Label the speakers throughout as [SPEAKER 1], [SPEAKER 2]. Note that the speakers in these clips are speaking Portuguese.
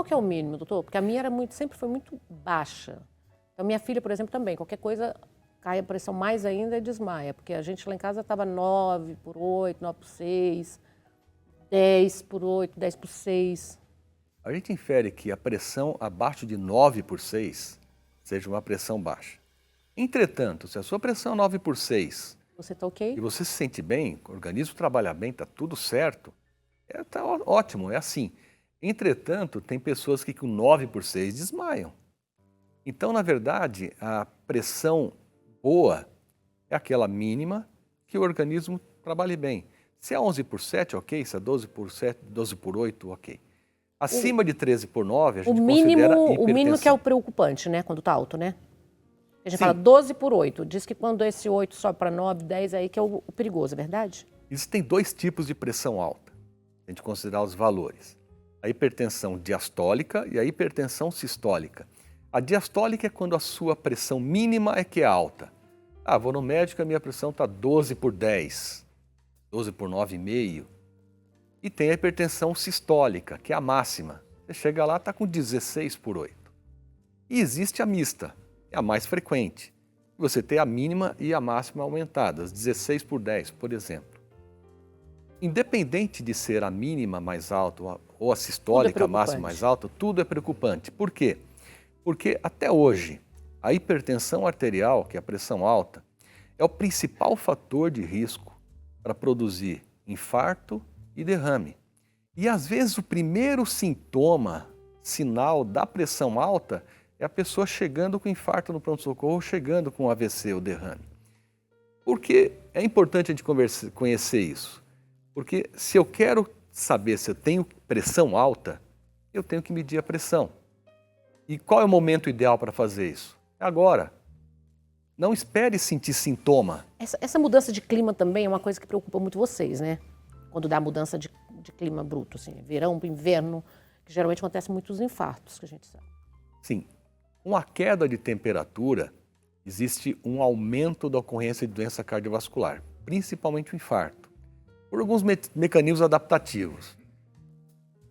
[SPEAKER 1] que é o mínimo, doutor? Porque a minha sempre foi muito baixa. Então, minha filha, por exemplo, também. Qualquer coisa, cai a pressão mais ainda e desmaia. Porque a gente lá em casa estava 9 por 8, 9 por 6, 10 por 8, 10 por 6.
[SPEAKER 2] A gente infere que a pressão abaixo de 9 por 6 seja uma pressão baixa. Entretanto, se a sua pressão é 9 por 6
[SPEAKER 1] Você está ok?
[SPEAKER 2] e você se sente bem, o organismo trabalha bem, está tudo certo, está ótimo, é assim. Entretanto, tem pessoas que com 9 por 6 desmaiam. Então, na verdade, a pressão boa é aquela mínima que o organismo trabalhe bem. Se é 11 por 7, ok. Se é 12 por 7, 12 por 8, ok. Acima de 13 por 9, a gente considera hipertensão.
[SPEAKER 1] O mínimo que é o preocupante, né? Quando tá alto, né? A gente
[SPEAKER 2] Sim.
[SPEAKER 1] fala 12 por 8. Diz que quando esse 8 sobe para 9, 10, aí que é o perigoso, é verdade?
[SPEAKER 2] Existem dois tipos de pressão alta, a gente considerar os valores. A hipertensão diastólica e a hipertensão sistólica. A diastólica é quando a sua pressão mínima é que é alta. Ah, vou no médico e a minha pressão está 12 por 10, 12 por 9,5. E tem a hipertensão sistólica, que é a máxima. Você chega lá, está com 16 por 8. E existe a mista, é a mais frequente. Você tem a mínima e a máxima aumentadas, 16 por 10, por exemplo. Independente de ser a mínima mais alta ou a sistólica, a máxima mais alta, tudo é preocupante. Por quê? Porque até hoje, a hipertensão arterial, que é a pressão alta, é o principal fator de risco para produzir infarto e derrame. E às vezes o primeiro sintoma, sinal da pressão alta, é a pessoa chegando com infarto no pronto-socorro, chegando com AVC ou derrame. Por que é importante a gente conhecer isso? Porque se eu quero saber se eu tenho pressão alta, eu tenho que medir a pressão. E qual é o momento ideal para fazer isso? É agora. Não espere sentir sintoma.
[SPEAKER 1] Essa mudança de clima também é uma coisa que preocupa muito vocês, né? Quando dá mudança de clima bruto, assim, verão para inverno, que geralmente acontece muitos infartos, que a gente sabe.
[SPEAKER 2] Sim. Com a queda de temperatura, existe um aumento da ocorrência de doença cardiovascular, principalmente o infarto, por alguns mecanismos adaptativos.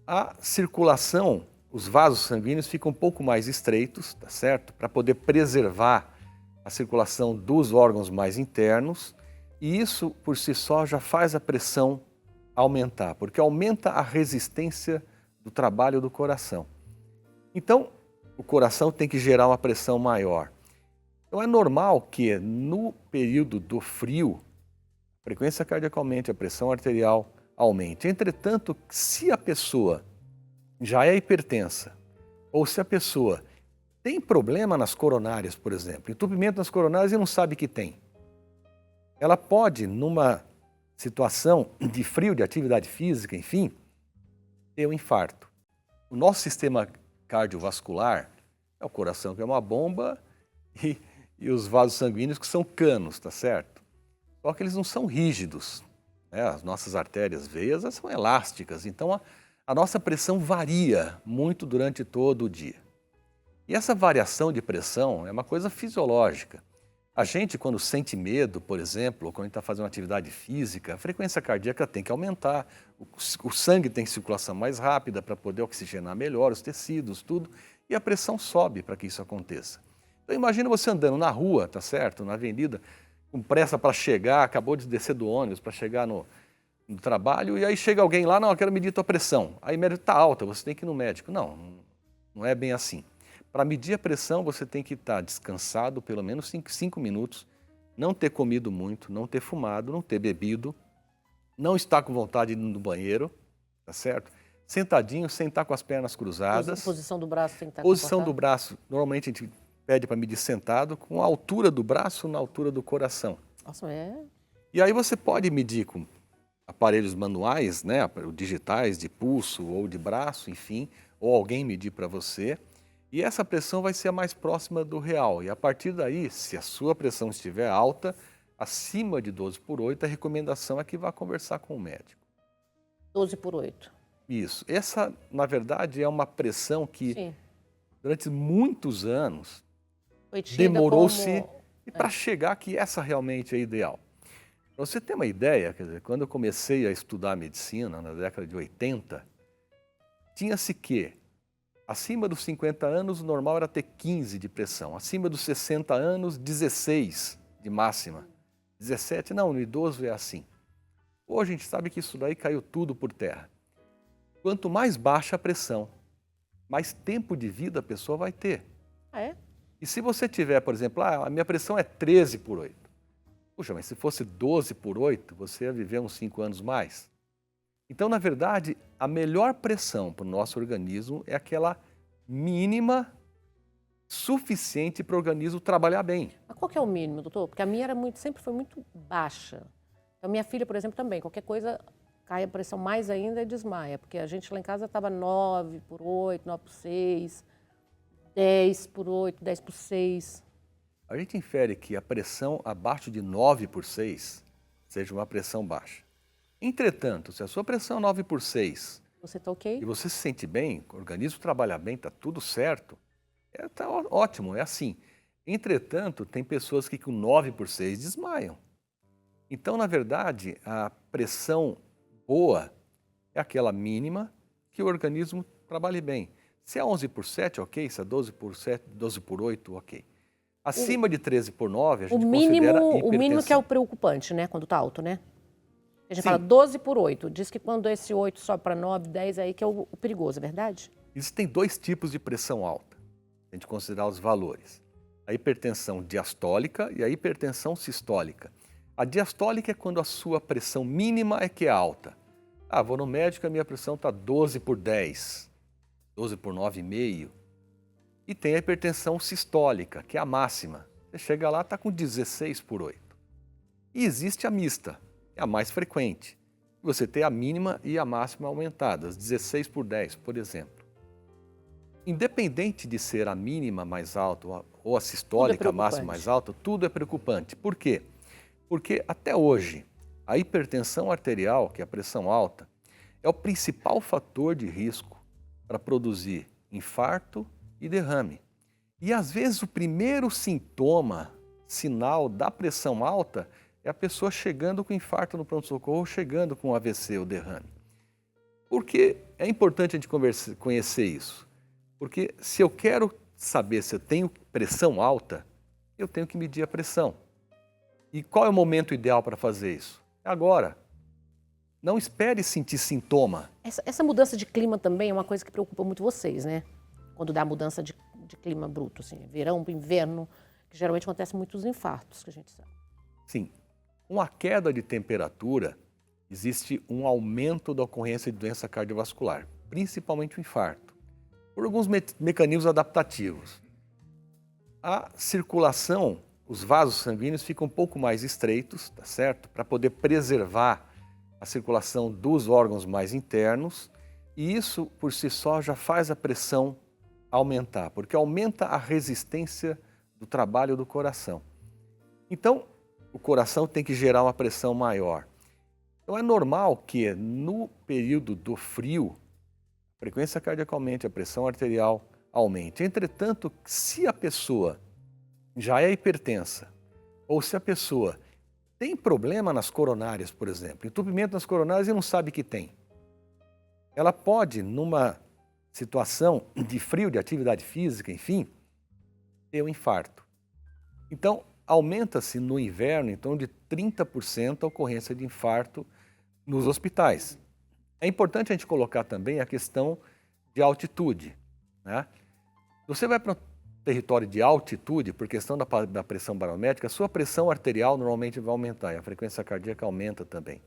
[SPEAKER 2] A circulação, os vasos sanguíneos ficam um pouco mais estreitos, tá certo? Para poder preservar a circulação dos órgãos mais internos, e isso por si só já faz a pressão aumentar, porque aumenta a resistência do trabalho do coração. Então, o coração tem que gerar uma pressão maior. Então é normal que no período do frio, a frequência cardíaca aumente, a pressão arterial aumente. Entretanto, se a pessoa já é hipertensa, ou se a pessoa tem problema nas coronárias, por exemplo, entupimento nas coronárias e não sabe que tem, ela pode, numa situação de frio, de atividade física, enfim, ter um infarto. O nosso sistema cardiovascular é o coração, que é uma bomba, e os vasos sanguíneos, que são canos, tá certo? Só que eles não são rígidos, né? As nossas artérias, veias, elas são elásticas, então a nossa pressão varia muito durante todo o dia. E essa variação de pressão é uma coisa fisiológica. A gente, quando sente medo, por exemplo, ou quando a gente está fazendo uma atividade física, a frequência cardíaca tem que aumentar, o sangue tem circulação mais rápida para poder oxigenar melhor os tecidos, tudo, e a pressão sobe para que isso aconteça. Então imagina você andando na rua, tá certo, na avenida, com pressa para chegar, acabou de descer do ônibus para chegar no trabalho, e aí chega alguém lá, não, eu quero medir tua pressão. Aí o médico está alta, você tem que ir no médico. Não, não é bem assim. Para medir a pressão, você tem que estar descansado pelo menos 5 minutos, não ter comido muito, não ter fumado, não ter bebido, não estar com vontade de ir no banheiro, tá certo? Sentadinho, sentar com as pernas cruzadas.
[SPEAKER 1] A posição do braço tem que estar
[SPEAKER 2] Posição do braço, normalmente a gente pede para medir sentado, com a altura do braço na altura do coração.
[SPEAKER 1] Nossa, é...
[SPEAKER 2] E aí você pode medir com aparelhos manuais, né, digitais, de pulso ou de braço, enfim, ou alguém medir para você. E essa pressão vai ser a mais próxima do real. E a partir daí, se a sua pressão estiver alta, acima de 12 por 8, a recomendação é que vá conversar com o médico.
[SPEAKER 1] 12 por 8.
[SPEAKER 2] Isso. Essa, na verdade, é uma pressão que,
[SPEAKER 1] Sim,
[SPEAKER 2] durante muitos anos,
[SPEAKER 1] foi tida
[SPEAKER 2] demorou-se
[SPEAKER 1] como...
[SPEAKER 2] para chegar que essa realmente é ideal. Para você ter uma ideia, quer dizer, quando eu comecei a estudar medicina, na década de 80, tinha-se que Acima dos 50 anos, o normal era ter 15 de pressão. Acima dos 60 anos, 16 de máxima. 17, não, no idoso é assim. Hoje a gente sabe que isso daí caiu tudo por terra. Quanto mais baixa a pressão, mais tempo de vida a pessoa vai ter.
[SPEAKER 1] Ah, é?
[SPEAKER 2] E se você tiver, por exemplo, a minha pressão é 13 por 8. Puxa, mas se fosse 12 por 8, você ia viver uns 5 anos mais. Então, na verdade, a melhor pressão para o nosso organismo é aquela mínima suficiente para o organismo trabalhar bem.
[SPEAKER 1] Mas qual que é o mínimo, doutor? Porque a minha sempre foi muito baixa. Então, minha filha, por exemplo, também. Qualquer coisa, cai a pressão mais ainda e desmaia. Porque a gente lá em casa estava 9 por 8, 9 por 6, 10 por 8, 10 por 6.
[SPEAKER 2] A gente infere que a pressão abaixo de 9 por 6 seja uma pressão baixa. Entretanto, se a sua pressão é 9 por 6
[SPEAKER 1] Você está ok?
[SPEAKER 2] e você se sente bem, o organismo trabalha bem, está tudo certo, está ótimo, é assim. Entretanto, tem pessoas que com 9 por 6 desmaiam. Então, na verdade, a pressão boa é aquela mínima que o organismo trabalhe bem. Se é 11 por 7, ok. Se é 12 por 7, 12 por 8, ok. Acima de 13 por 9, a gente considera hipertensão.
[SPEAKER 1] O mínimo que é o preocupante, né? Quando está alto, né? A gente
[SPEAKER 2] Sim.
[SPEAKER 1] fala 12 por 8. Diz que quando esse 8 sobe para 9, 10, aí que é o perigoso, é verdade?
[SPEAKER 2] Existem dois tipos de pressão alta. A gente considerar os valores. A hipertensão diastólica e a hipertensão sistólica. A diastólica é quando a sua pressão mínima é que é alta. Ah, vou no médico, a minha pressão está 12 por 10, 12 por 9,5. E tem a hipertensão sistólica, que é a máxima. Você chega lá, está com 16 por 8. E existe a mista, é a mais frequente. Você tem a mínima e a máxima aumentadas, 16 por 10, por exemplo. Independente de ser a mínima mais alta ou a sistólica máxima mais alta, tudo é preocupante. Por quê? Porque até hoje, a hipertensão arterial, que é a pressão alta, é o principal fator de risco para produzir infarto e derrame. E às vezes o primeiro sintoma, sinal da pressão alta, é a pessoa chegando com infarto no pronto-socorro ou chegando com AVC ou derrame. Por que é importante a gente conhecer isso? Porque se eu quero saber se eu tenho pressão alta, eu tenho que medir a pressão. E qual é o momento ideal para fazer isso? É agora. Não espere sentir sintoma.
[SPEAKER 1] Essa mudança de clima também é uma coisa que preocupa muito vocês, né? Quando dá mudança de clima bruto, assim, verão, inverno, que geralmente acontece muitos infartos, que a gente sabe.
[SPEAKER 2] Sim. Com a queda de temperatura, existe um aumento da ocorrência de doença cardiovascular, principalmente o infarto, por alguns mecanismos adaptativos. A circulação, os vasos sanguíneos ficam um pouco mais estreitos, tá certo? Para poder preservar a circulação dos órgãos mais internos, e isso por si só já faz a pressão aumentar, porque aumenta a resistência do trabalho do coração. Então, o coração tem que gerar uma pressão maior. Então é normal que no período do frio, a frequência cardíaca aumente, a pressão arterial aumente. Entretanto, se a pessoa já é hipertensa, ou se a pessoa tem problema nas coronárias, por exemplo, entupimento nas coronárias e não sabe que tem, ela pode, numa situação de frio, de atividade física, enfim, ter um infarto. Então, aumenta-se no inverno em torno de 30% a ocorrência de infarto nos hospitais. É importante a gente colocar também a questão de altitude, né? Você vai para um território de altitude, por questão da pressão barométrica, a sua pressão arterial normalmente vai aumentar e a frequência cardíaca aumenta também.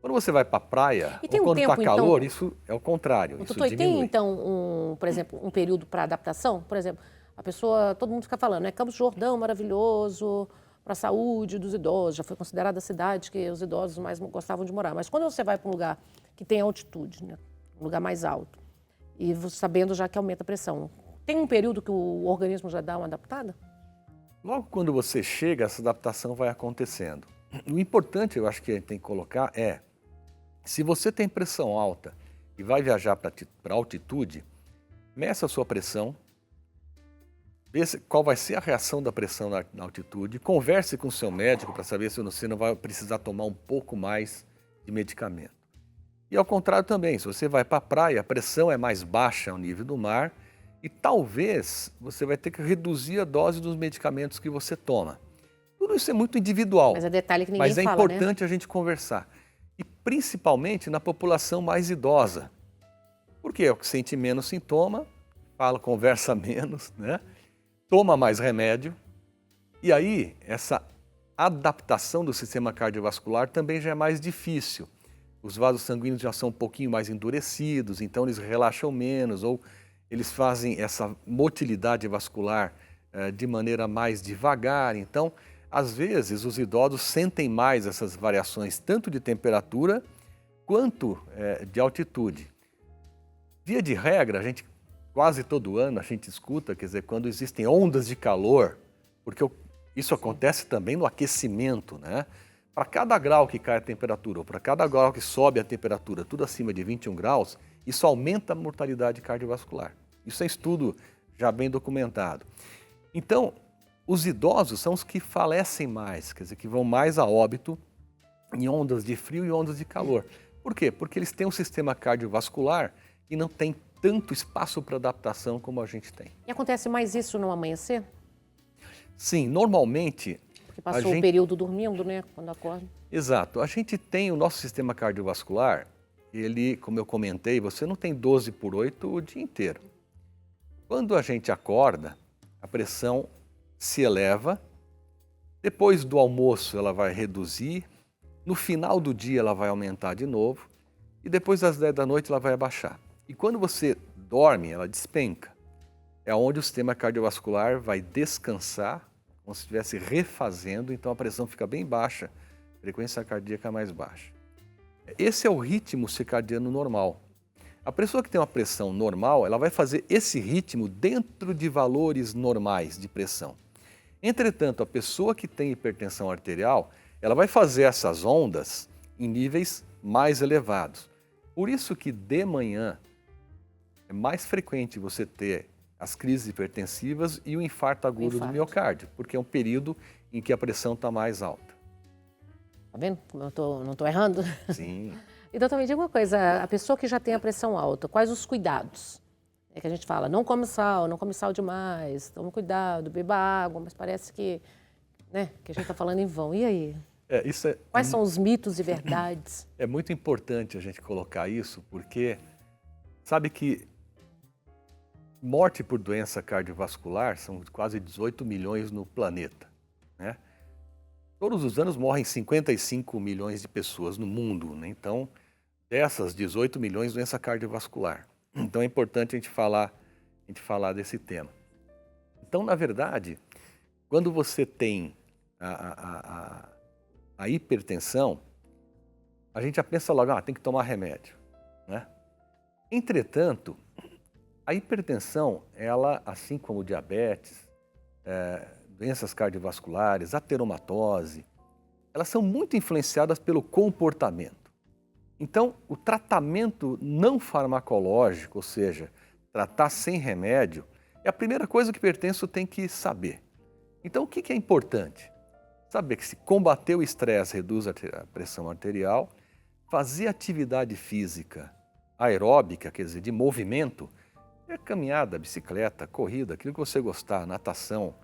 [SPEAKER 2] Quando você vai para a praia, ou quando está calor, isso é o contrário, isso
[SPEAKER 1] diminui. Tem, então, por exemplo, um período para adaptação? Por exemplo, a pessoa, todo mundo fica falando, né? Campos do Jordão, maravilhoso, para a saúde dos idosos, já foi considerada a cidade que os idosos mais gostavam de morar. Mas quando você vai para um lugar que tem altitude, né? Um lugar mais alto, e você sabendo já que aumenta a pressão, tem um período que o organismo já dá uma adaptada?
[SPEAKER 2] Logo quando você chega, essa adaptação vai acontecendo. O importante, eu acho que a gente tem que colocar é, se você tem pressão alta e vai viajar para altitude, meça a sua pressão, vê qual vai ser a reação da pressão na altitude, converse com o seu médico para saber se você não vai precisar tomar um pouco mais de medicamento. E ao contrário também, se você vai para a praia, a pressão é mais baixa ao nível do mar e talvez você vai ter que reduzir a dose dos medicamentos que você toma. Tudo isso é muito individual,
[SPEAKER 1] Mas é detalhe que ninguém
[SPEAKER 2] mas é
[SPEAKER 1] fala,
[SPEAKER 2] importante a gente conversar. E principalmente na população mais idosa. Porque é o que sente menos sintoma, fala, conversa menos, né? Toma mais remédio. E aí, essa adaptação do sistema cardiovascular também já é mais difícil. Os vasos sanguíneos já são um pouquinho mais endurecidos, então eles relaxam menos, ou eles fazem essa motilidade vascular de maneira mais devagar. Então, às vezes, os idosos sentem mais essas variações, tanto de temperatura quanto de altitude. Via de regra, a gente quase todo ano a gente escuta, quer dizer, quando existem ondas de calor, porque isso acontece também no aquecimento, né? Para cada grau que cai a temperatura, ou para cada grau que sobe a temperatura, tudo acima de 21 graus, isso aumenta a mortalidade cardiovascular. Isso é estudo já bem documentado. Então, os idosos são os que falecem mais, quer dizer, que vão mais a óbito em ondas de frio e ondas de calor. Por quê? Porque eles têm um sistema cardiovascular que não tem tanto espaço para adaptação como a gente tem.
[SPEAKER 1] E acontece mais isso no amanhecer?
[SPEAKER 2] Sim, normalmente...
[SPEAKER 1] Porque passou o período dormindo, né, quando acorda.
[SPEAKER 2] Exato. A gente tem o nosso sistema cardiovascular, ele, como eu comentei, você não tem 12/8 o dia inteiro. Quando a gente acorda, a pressão se eleva, depois do almoço ela vai reduzir, no final do dia ela vai aumentar de novo e depois das 10 da noite ela vai abaixar. E quando você dorme, ela despenca. É onde o sistema cardiovascular vai descansar, como se estivesse refazendo, então a pressão fica bem baixa, a frequência cardíaca mais baixa. Esse é o ritmo circadiano normal. A pessoa que tem uma pressão normal, ela vai fazer esse ritmo dentro de valores normais de pressão. Entretanto, a pessoa que tem hipertensão arterial, ela vai fazer essas ondas em níveis mais elevados. Por isso que de manhã é mais frequente você ter as crises hipertensivas e o infarto agudo do miocárdio, porque é um período em que a pressão está mais alta.
[SPEAKER 1] Tá vendo? Não estou errando?
[SPEAKER 2] Sim.
[SPEAKER 1] Então, também diga uma coisa, a pessoa que já tem a pressão alta, quais os cuidados? É que a gente fala, não come sal demais, tome cuidado, beba água, mas parece que, né, que a gente está falando em vão. E aí? Quais são os mitos e verdades?
[SPEAKER 2] É muito importante a gente colocar isso, porque sabe que morte por doença cardiovascular são quase 18 milhões no planeta, né? Todos os anos morrem 55 milhões de pessoas no mundo, né? Então, dessas 18 milhões, doença cardiovascular. Então é importante a gente falar desse tema. Então, na verdade, quando você tem a hipertensão, a gente já pensa logo, tem que tomar remédio, né? Entretanto, a hipertensão, ela, assim como o diabetes, doenças cardiovasculares, ateromatose, elas são muito influenciadas pelo comportamento. Então, o tratamento não farmacológico, ou seja, tratar sem remédio, é a primeira coisa que o hipertenso tem que saber. Então, o que é importante? Saber que se combater o estresse reduz a pressão arterial, fazer atividade física aeróbica, quer dizer, de movimento, caminhada, bicicleta, corrida, aquilo que você gostar, natação,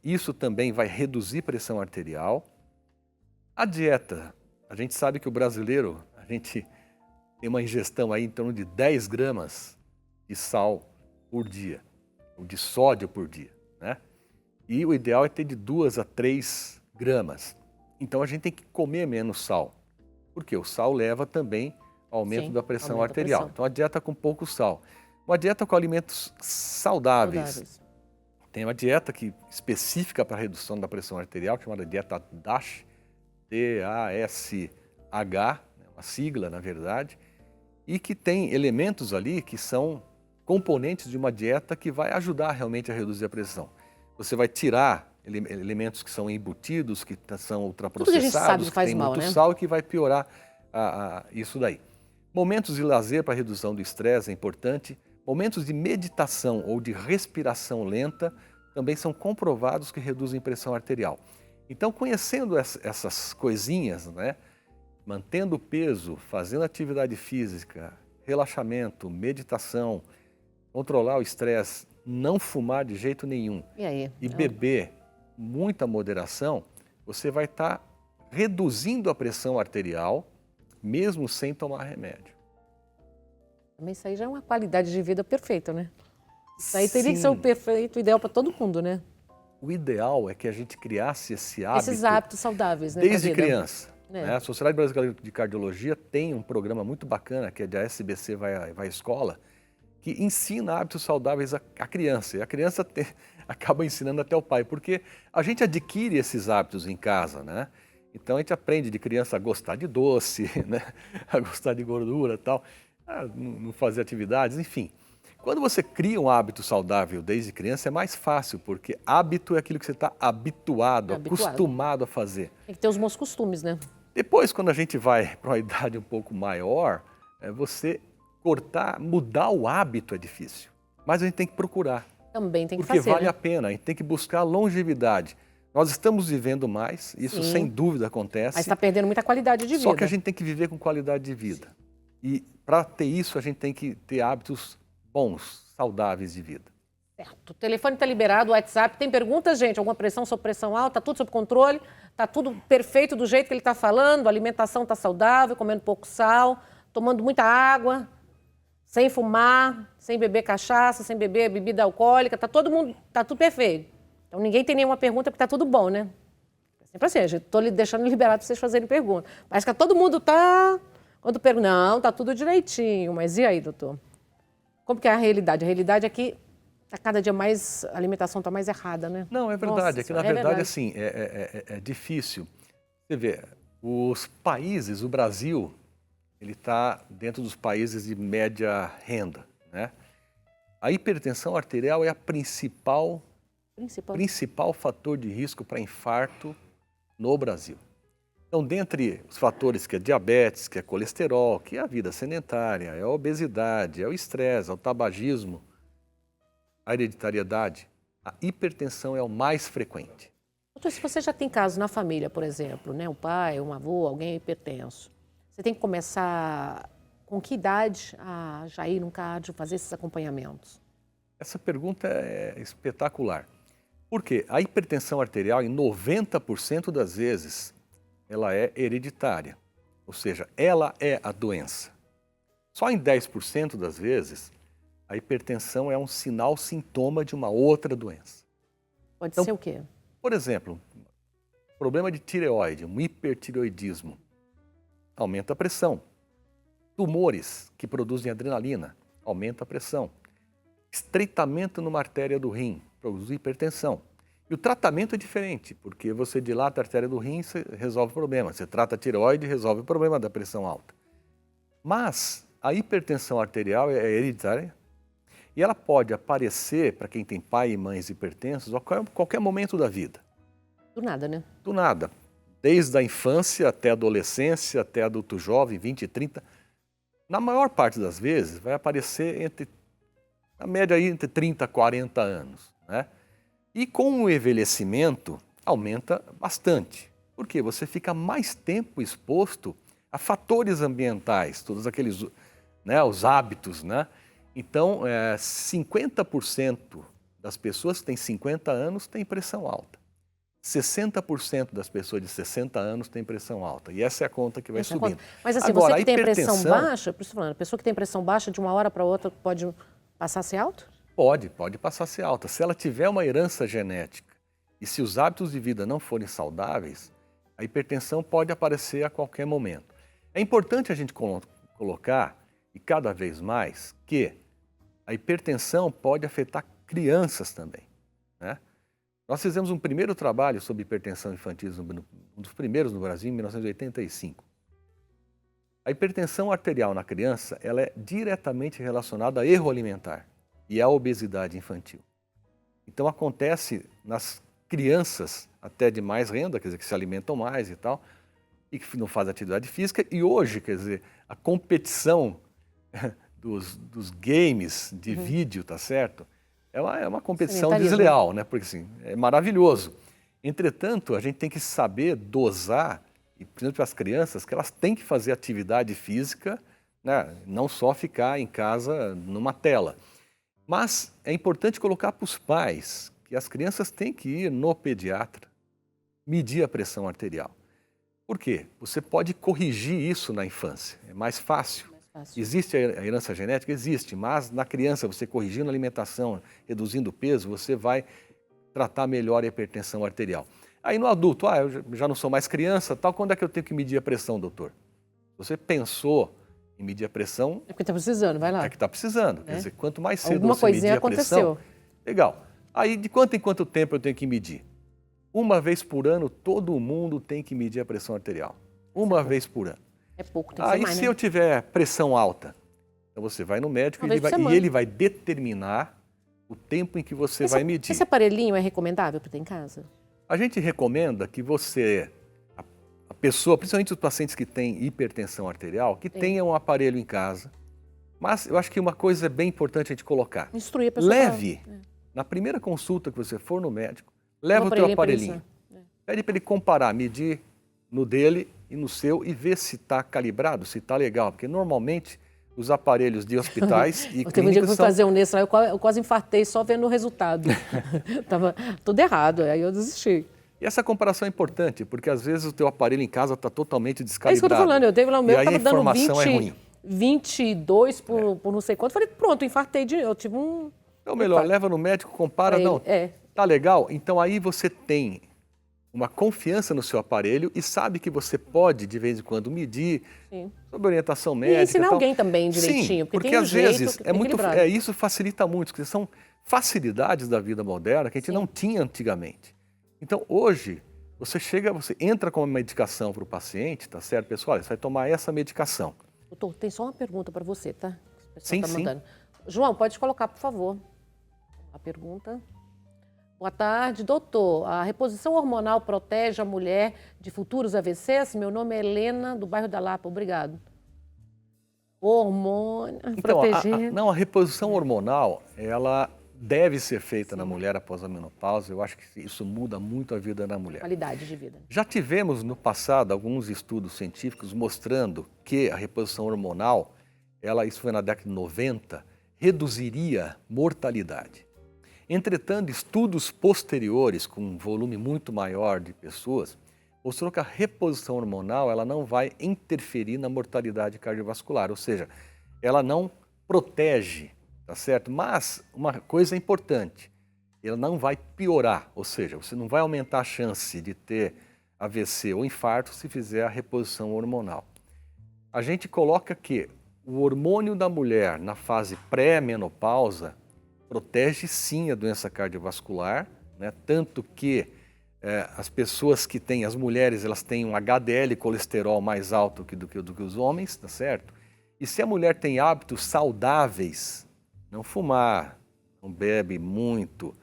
[SPEAKER 2] isso também vai reduzir pressão arterial. A dieta, a gente sabe que o brasileiro, a gente tem uma ingestão aí em torno de 10 gramas de sal por dia, ou de sódio por dia, né? E o ideal é ter de 2 a 3 gramas. Então a gente tem que comer menos sal, porque o sal leva também ao aumento da pressão arterial. Então a dieta com pouco sal. Uma dieta com alimentos saudáveis. Tem uma dieta específica para a redução da pressão arterial, chamada dieta DASH, D-A-S-H, uma sigla na verdade, e que tem elementos ali que são componentes de uma dieta que vai ajudar realmente a reduzir a pressão. Você vai tirar elementos que são embutidos, que são ultraprocessados, que tem muito sal e que vai piorar isso daí. Momentos de lazer para redução do estresse é importante. Momentos de meditação ou de respiração lenta também são comprovados que reduzem pressão arterial. Então, conhecendo essas coisinhas, né, mantendo o peso, fazendo atividade física, relaxamento, meditação, controlar o estresse, não fumar de jeito nenhum
[SPEAKER 1] E aí?
[SPEAKER 2] e beber muita moderação, você vai estar reduzindo a pressão arterial, mesmo sem tomar remédio.
[SPEAKER 1] Também isso aí já é uma qualidade de vida perfeita, né? Isso aí teria que ser o
[SPEAKER 2] Sim.
[SPEAKER 1] perfeito, ideal para todo mundo, né?
[SPEAKER 2] O ideal é que a gente criasse esse hábito
[SPEAKER 1] Esses hábitos saudáveis, né? pra
[SPEAKER 2] desde
[SPEAKER 1] vida.
[SPEAKER 2] criança.
[SPEAKER 1] É.
[SPEAKER 2] Né? A Sociedade Brasileira de Cardiologia tem um programa muito bacana, que é da SBC vai à Escola, que ensina hábitos saudáveis à criança. E a criança acaba ensinando até o pai, porque a gente adquire esses hábitos em casa, né? Então a gente aprende de criança a gostar de doce, né? A gostar de gordura e tal, a não fazer atividades, enfim. Quando você cria um hábito saudável desde criança, é mais fácil, porque hábito é aquilo que você está habituado, acostumado a fazer.
[SPEAKER 1] Tem que ter os bons costumes, né?
[SPEAKER 2] Depois, quando a gente vai para uma idade um pouco maior, você mudar o hábito é difícil. Mas a gente tem que procurar.
[SPEAKER 1] Também tem que
[SPEAKER 2] Porque
[SPEAKER 1] fazer,
[SPEAKER 2] vale
[SPEAKER 1] né?
[SPEAKER 2] a pena, a gente tem que buscar longevidade. Nós estamos vivendo mais, isso
[SPEAKER 1] Sim.
[SPEAKER 2] sem dúvida acontece.
[SPEAKER 1] Mas está perdendo muita qualidade de vida.
[SPEAKER 2] Só que a gente tem que viver com qualidade de vida. E para ter isso, a gente tem que ter hábitos bons, saudáveis de vida.
[SPEAKER 1] Certo. O telefone está liberado, o WhatsApp. Tem perguntas, gente? Alguma pressão sob pressão alta? Está tudo sob controle? Está tudo perfeito do jeito que ele está falando? A alimentação está saudável, comendo pouco sal, tomando muita água, sem fumar, sem beber cachaça, sem beber bebida alcoólica. Está tudo perfeito. Então ninguém tem nenhuma pergunta porque está tudo bom, né? É sempre assim, estou deixando liberado para vocês fazerem pergunta. Parece que todo mundo está... Quando pergunta, não, está tudo direitinho. Mas e aí, doutor? Como que é a realidade? A realidade é que cada dia mais a alimentação está mais errada, né?
[SPEAKER 2] Não, é verdade.
[SPEAKER 1] Nossa,
[SPEAKER 2] É que, na verdade, assim, é difícil. Você vê, os países, o Brasil, ele está dentro dos países de média renda, né? A hipertensão arterial é a principal fator de risco para infarto no Brasil. Então, dentre os fatores que é diabetes, que é colesterol, que é a vida sedentária, é a obesidade, é o estresse, é o tabagismo, a hereditariedade, a hipertensão é o mais frequente.
[SPEAKER 1] Doutor, se você já tem casos na família, por exemplo, né, um pai, um avô, alguém hipertenso, você tem que começar com que idade a já ir num cardio, fazer esses acompanhamentos?
[SPEAKER 2] Essa pergunta é espetacular. Por quê? A hipertensão arterial, em 90% das vezes, ela é hereditária. Ou seja, ela é a doença. Só em 10% das vezes, a hipertensão é um sinal, sintoma de uma outra doença.
[SPEAKER 1] Pode
[SPEAKER 2] Então,
[SPEAKER 1] ser o quê?
[SPEAKER 2] Por exemplo, problema de tireoide, um hipertireoidismo, aumenta a pressão. Tumores que produzem adrenalina, aumenta a pressão. Estreitamento numa artéria do rim, produz hipertensão. E o tratamento é diferente, porque você dilata a artéria do rim, você resolve o problema. Você trata a tireoide, resolve o problema da pressão alta. Mas a hipertensão arterial é hereditária e ela pode aparecer para quem tem pai e mães hipertensos a qualquer momento da vida.
[SPEAKER 1] Do nada, né?
[SPEAKER 2] Do nada. Desde a infância até a adolescência, até adulto jovem, 20, 30. Na maior parte das vezes vai aparecer na média aí, entre 30 e 40 anos, né? E com o envelhecimento, aumenta bastante. Por quê? Você fica mais tempo exposto a fatores ambientais, todos aqueles, né, os hábitos, né? Então, 50% das pessoas que têm 50 anos têm pressão alta. 60% das pessoas de 60 anos têm pressão alta. E essa é a conta que vai subindo.
[SPEAKER 1] Mas assim,
[SPEAKER 2] agora,
[SPEAKER 1] você que tem pressão baixa, por isso falando, a pessoa que tem pressão baixa, de uma hora para outra, pode passar a ser alto?
[SPEAKER 2] Pode passar a ser alta. Se ela tiver uma herança genética e se os hábitos de vida não forem saudáveis, a hipertensão pode aparecer a qualquer momento. É importante a gente colocar, e cada vez mais, que a hipertensão pode afetar crianças também, né? Nós fizemos um primeiro trabalho sobre hipertensão infantil, um dos primeiros no Brasil, em 1985. A hipertensão arterial na criança, ela é diretamente relacionada a erro alimentar e à obesidade infantil. Então acontece nas crianças até de mais renda, quer dizer, que se alimentam mais e tal, e que não fazem atividade física. E hoje, quer dizer, a competição dos games de vídeo, tá certo? É uma competição desleal, né? Porque assim, é maravilhoso. Entretanto, a gente tem que saber dosar e principalmente para as crianças, que elas têm que fazer atividade física, né? Não só ficar em casa numa tela. Mas é importante colocar para os pais que as crianças têm que ir no pediatra, medir a pressão arterial. Por quê? Você pode corrigir isso na infância, é mais fácil.
[SPEAKER 1] Mais fácil.
[SPEAKER 2] Existe a herança genética? Existe, mas na criança, você corrigindo a alimentação, reduzindo o peso, você vai tratar melhor a hipertensão arterial. Aí no adulto, eu já não sou mais criança, tal, quando é que eu tenho que medir a pressão, doutor? Você pensou em medir a pressão,
[SPEAKER 1] É porque está precisando, vai lá.
[SPEAKER 2] é que está precisando. Quer dizer, quanto mais cedo
[SPEAKER 1] Alguma
[SPEAKER 2] você medir
[SPEAKER 1] coisinha
[SPEAKER 2] a pressão,
[SPEAKER 1] aconteceu.
[SPEAKER 2] legal. Aí de quanto em quanto tempo eu tenho que medir? Uma vez por ano, todo mundo tem que medir a pressão arterial. Uma vez por ano.
[SPEAKER 1] É pouco, tem que ser
[SPEAKER 2] Aí
[SPEAKER 1] mais,
[SPEAKER 2] se
[SPEAKER 1] né?
[SPEAKER 2] eu tiver pressão alta, então você vai no médico
[SPEAKER 1] Uma vez por
[SPEAKER 2] e
[SPEAKER 1] semana.
[SPEAKER 2] ele vai determinar o tempo em que você vai medir.
[SPEAKER 1] Esse aparelhinho é recomendável para ter em casa?
[SPEAKER 2] A gente recomenda que você, a pessoa, principalmente os pacientes que têm hipertensão arterial, que tenha um aparelho em casa. Mas eu acho que uma coisa é bem importante a gente colocar.
[SPEAKER 1] Instruir a pessoa.
[SPEAKER 2] Leve, na primeira consulta que você for no médico, leva o teu
[SPEAKER 1] aparelhinho pra
[SPEAKER 2] aparelhinho. Pede para ele comparar, medir no dele e no seu e ver se está calibrado, se está legal. Porque normalmente os aparelhos de hospitais e
[SPEAKER 1] Teve um dia que eu
[SPEAKER 2] clínicas
[SPEAKER 1] fui
[SPEAKER 2] são...
[SPEAKER 1] fazer um nesse lá, eu quase infartei só vendo o resultado. Tava tudo errado, aí eu desisti.
[SPEAKER 2] E essa comparação é importante, porque às vezes o teu aparelho em casa está totalmente
[SPEAKER 1] É isso
[SPEAKER 2] descalibrado.
[SPEAKER 1] que eu tô falando, eu teve lá o meu,
[SPEAKER 2] e aí a
[SPEAKER 1] tava dando
[SPEAKER 2] informação
[SPEAKER 1] 20,
[SPEAKER 2] é ruim.
[SPEAKER 1] 22 por não sei quanto. Falei, pronto, infartei, eu tive um...
[SPEAKER 2] Então melhor, leva no médico, compara,
[SPEAKER 1] Pra ele,
[SPEAKER 2] não, tá legal? Então aí você tem uma confiança no seu aparelho e sabe que você pode, de vez em quando, medir
[SPEAKER 1] Sim.
[SPEAKER 2] sob orientação médica.
[SPEAKER 1] E ensinar
[SPEAKER 2] tal.
[SPEAKER 1] alguém também direitinho,
[SPEAKER 2] Sim,
[SPEAKER 1] porque
[SPEAKER 2] porque
[SPEAKER 1] tem um
[SPEAKER 2] às
[SPEAKER 1] jeito
[SPEAKER 2] vezes é muito,
[SPEAKER 1] equilibrado.
[SPEAKER 2] isso facilita muito, porque são facilidades da vida moderna que a gente não tinha antigamente. Então hoje, você entra com uma medicação para o paciente, tá certo, pessoal? Olha, você vai tomar essa medicação.
[SPEAKER 1] Doutor, tem só uma pergunta para você, tá? O pessoal
[SPEAKER 2] Sim,
[SPEAKER 1] tá
[SPEAKER 2] sim.
[SPEAKER 1] mandando. João, pode colocar, por favor, a pergunta. Boa tarde, doutor. A reposição hormonal protege a mulher de futuros AVCs? Meu nome é Helena, do bairro da Lapa. Obrigado. Hormônio,
[SPEAKER 2] Então,
[SPEAKER 1] proteger.
[SPEAKER 2] a reposição hormonal, ela deve ser feita na mulher após a menopausa. Eu acho que isso muda muito a vida da mulher.
[SPEAKER 1] Qualidade de vida.
[SPEAKER 2] Já tivemos no passado alguns estudos científicos mostrando que a reposição hormonal, isso foi na década de 90, reduziria mortalidade. Entretanto, estudos posteriores, com um volume muito maior de pessoas, mostrou que a reposição hormonal ela não vai interferir na mortalidade cardiovascular, ou seja, ela não protege, tá certo? Mas uma coisa importante, ela não vai piorar, ou seja, você não vai aumentar a chance de ter AVC ou infarto se fizer a reposição hormonal. A gente coloca que o hormônio da mulher na fase pré-menopausa protege sim a doença cardiovascular, né? Tanto que as pessoas que têm, as mulheres, elas têm um HDL colesterol mais alto do que os homens, tá certo? E se a mulher tem hábitos saudáveis, não fumar, não bebe muito,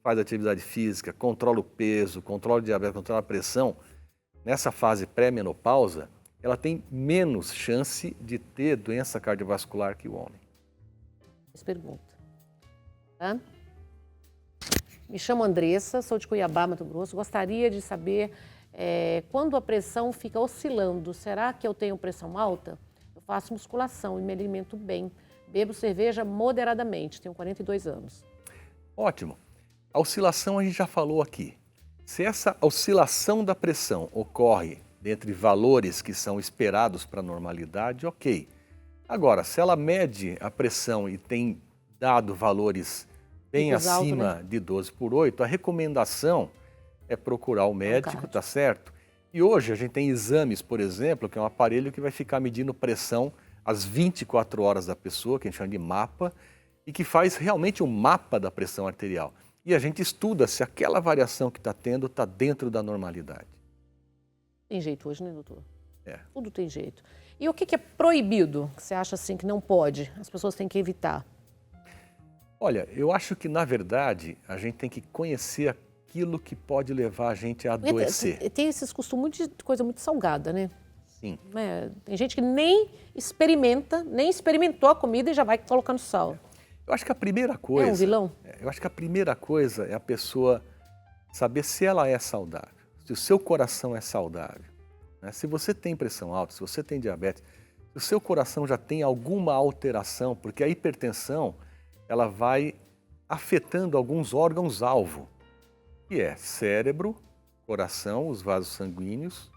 [SPEAKER 2] faz atividade física, controla o peso, controla o diabetes, controla a pressão, nessa fase pré-menopausa, ela tem menos chance de ter doença cardiovascular que o homem.
[SPEAKER 1] Pergunta. Tá? Me chamo Andressa, sou de Cuiabá, Mato Grosso. Gostaria de saber quando a pressão fica oscilando. Será que eu tenho pressão alta? Eu faço musculação e me alimento bem. Bebo cerveja moderadamente, tenho 42 anos.
[SPEAKER 2] Ótimo. A oscilação a gente já falou aqui. Se essa oscilação da pressão ocorre entre valores que são esperados para a normalidade, ok. Agora, se ela mede a pressão e tem dado valores bem
[SPEAKER 1] Picos alto,
[SPEAKER 2] acima
[SPEAKER 1] né?
[SPEAKER 2] de 12/8, a recomendação é procurar o médico,
[SPEAKER 1] cardio.
[SPEAKER 2] tá certo? E hoje a gente tem exames, por exemplo, que é um aparelho que vai ficar medindo pressão às 24 horas da pessoa, que a gente chama de mapa, e que faz realmente um mapa da pressão arterial. E a gente estuda se aquela variação que está tendo está dentro da normalidade.
[SPEAKER 1] Tem jeito hoje, né, doutor?
[SPEAKER 2] É.
[SPEAKER 1] Tudo tem jeito. E o que é proibido, que você acha assim que não pode? As pessoas têm que evitar.
[SPEAKER 2] Olha, eu acho que, na verdade, a gente tem que conhecer aquilo que pode levar a gente a adoecer.
[SPEAKER 1] Tem esses costumes de coisa muito salgada, né?
[SPEAKER 2] Sim.
[SPEAKER 1] Tem gente que nem experimenta, nem experimentou a comida e já vai colocando sal.
[SPEAKER 2] Eu acho que a primeira coisa...
[SPEAKER 1] É um vilão?
[SPEAKER 2] Eu acho que a primeira coisa é a pessoa saber se ela é saudável, se o seu coração é saudável. né? Se você tem pressão alta, se você tem diabetes, se o seu coração já tem alguma alteração, porque a hipertensão ela vai afetando alguns órgãos-alvo, que é cérebro, coração, os vasos sanguíneos,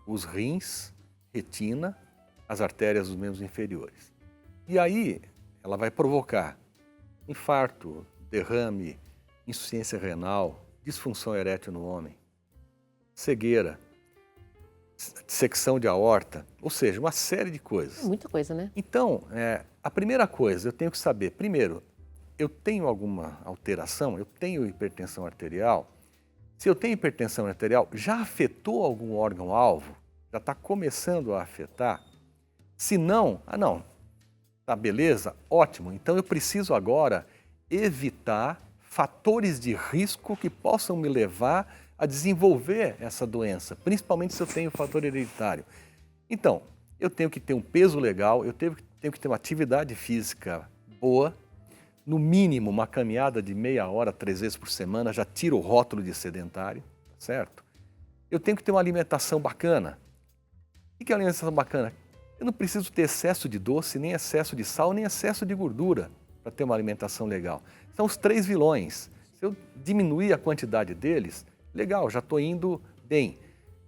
[SPEAKER 2] os rins, retina, as artérias dos membros inferiores. E aí ela vai provocar infarto, derrame, insuficiência renal, disfunção erétil no homem, cegueira, dissecção de aorta, ou seja, uma série de coisas.
[SPEAKER 1] Muita coisa, né?
[SPEAKER 2] Então, a primeira coisa, eu tenho que saber, primeiro, eu tenho alguma alteração, eu tenho hipertensão arterial. Se eu tenho hipertensão arterial, já afetou algum órgão-alvo? Já está começando a afetar? Se não, não, tá beleza, ótimo. Então eu preciso agora evitar fatores de risco que possam me levar a desenvolver essa doença, principalmente se eu tenho fator hereditário. Então, eu tenho que ter um peso legal, eu tenho que ter uma atividade física boa, no mínimo uma caminhada de meia hora, 3 vezes por semana, já tiro o rótulo de sedentário, certo? Eu tenho que ter uma alimentação bacana. O que é uma alimentação bacana? Eu não preciso ter excesso de doce, nem excesso de sal, nem excesso de gordura para ter uma alimentação legal. São os 3 vilões. Se eu diminuir a quantidade deles, legal, já estou indo bem.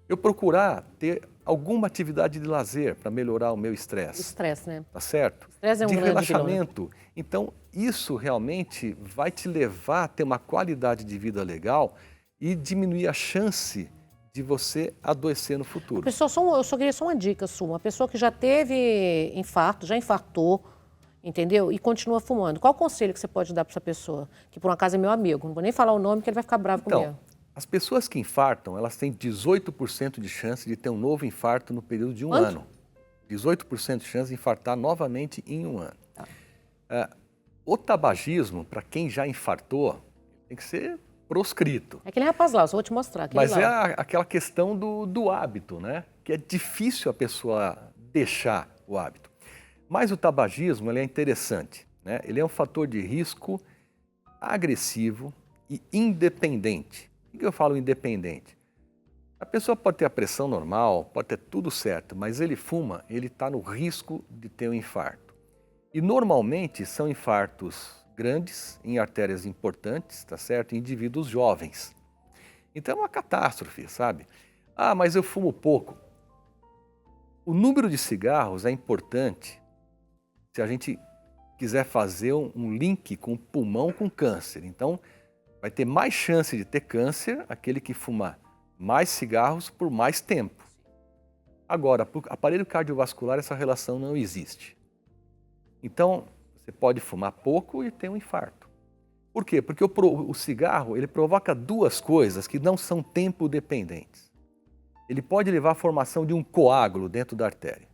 [SPEAKER 2] Eu procurar ter alguma atividade de lazer para melhorar o meu estresse.
[SPEAKER 1] Estresse, né?
[SPEAKER 2] Tá certo?
[SPEAKER 1] Estresse é um
[SPEAKER 2] de
[SPEAKER 1] grande
[SPEAKER 2] relaxamento. Então, isso realmente vai te levar a ter uma qualidade de vida legal e diminuir a chance de você adoecer no futuro.
[SPEAKER 1] Pessoal, eu só queria só uma dica sua. Uma pessoa que já teve infarto, já infartou, entendeu? E continua fumando. Qual o conselho que você pode dar para essa pessoa? Que por um acaso é meu amigo. Não vou nem falar o nome, que ele vai ficar bravo comigo.
[SPEAKER 2] As pessoas que infartam, elas têm 18% de chance de ter um novo infarto no período de um
[SPEAKER 1] Quanto?
[SPEAKER 2] ano. 18% de chance de infartar novamente em um ano. O tabagismo, para quem já infartou, tem que ser proscrito.
[SPEAKER 1] É aquele rapaz lá, eu só vou te mostrar.
[SPEAKER 2] Mas
[SPEAKER 1] lá.
[SPEAKER 2] aquela questão do hábito, né? Que é difícil a pessoa deixar o hábito. Mas o tabagismo ele é interessante, né? Ele é um fator de risco agressivo e independente. Por que eu falo independente? A pessoa pode ter a pressão normal, pode ter tudo certo, mas ele fuma, ele está no risco de ter um infarto. E normalmente são infartos grandes, em artérias importantes, tá certo? Em indivíduos jovens. Então é uma catástrofe, sabe? Ah, mas eu fumo pouco. O número de cigarros é importante se a gente quiser fazer um link com o pulmão com câncer. Então, vai ter mais chance de ter câncer aquele que fuma mais cigarros por mais tempo. Agora, para o aparelho cardiovascular, essa relação não existe. Então, você pode fumar pouco e ter um infarto. Por quê? Porque o cigarro ele provoca 2 coisas que não são tempo dependentes. Ele pode levar à formação de um coágulo dentro da artéria.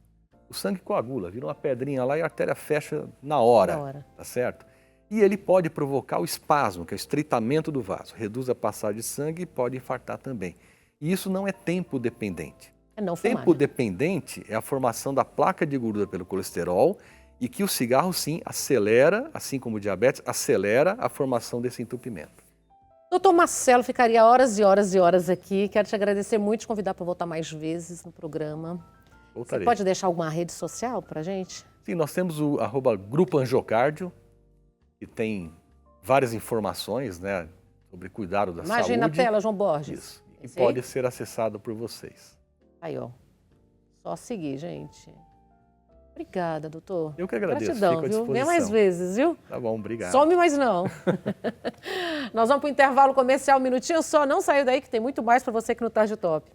[SPEAKER 2] O sangue coagula, vira uma pedrinha lá e a artéria fecha na hora. Tá certo? E ele pode provocar o espasmo, que é o estreitamento do vaso. Reduz a passagem de sangue e pode infartar também. E isso não é tempo dependente.
[SPEAKER 1] É não fumar,
[SPEAKER 2] tempo
[SPEAKER 1] né?
[SPEAKER 2] dependente é a formação da placa de gordura pelo colesterol e que o cigarro, sim, acelera, assim como o diabetes, acelera a formação desse entupimento.
[SPEAKER 1] Doutor Marcelo, ficaria horas e horas e horas aqui. Quero te agradecer muito, te convidar para voltar mais vezes no programa.
[SPEAKER 2] Voltarei.
[SPEAKER 1] Você pode deixar alguma rede social para a gente?
[SPEAKER 2] Sim, nós temos o @Grupo Angiocárdio, que tem várias informações, né, sobre cuidado da saúde.
[SPEAKER 1] Imagina na tela, João Borges.
[SPEAKER 2] Isso. E pode ser acessado por vocês.
[SPEAKER 1] Aí, ó. Só seguir, gente. Obrigada, doutor.
[SPEAKER 2] Eu que agradeço.
[SPEAKER 1] Gratidão,
[SPEAKER 2] Fico à
[SPEAKER 1] viu?
[SPEAKER 2] disposição.
[SPEAKER 1] Vem mais vezes, viu?
[SPEAKER 2] Tá bom, obrigado.
[SPEAKER 1] Some mais não. Nós vamos para o intervalo comercial, um minutinho só. Não saiu daí que tem muito mais para você aqui no Tarde Top.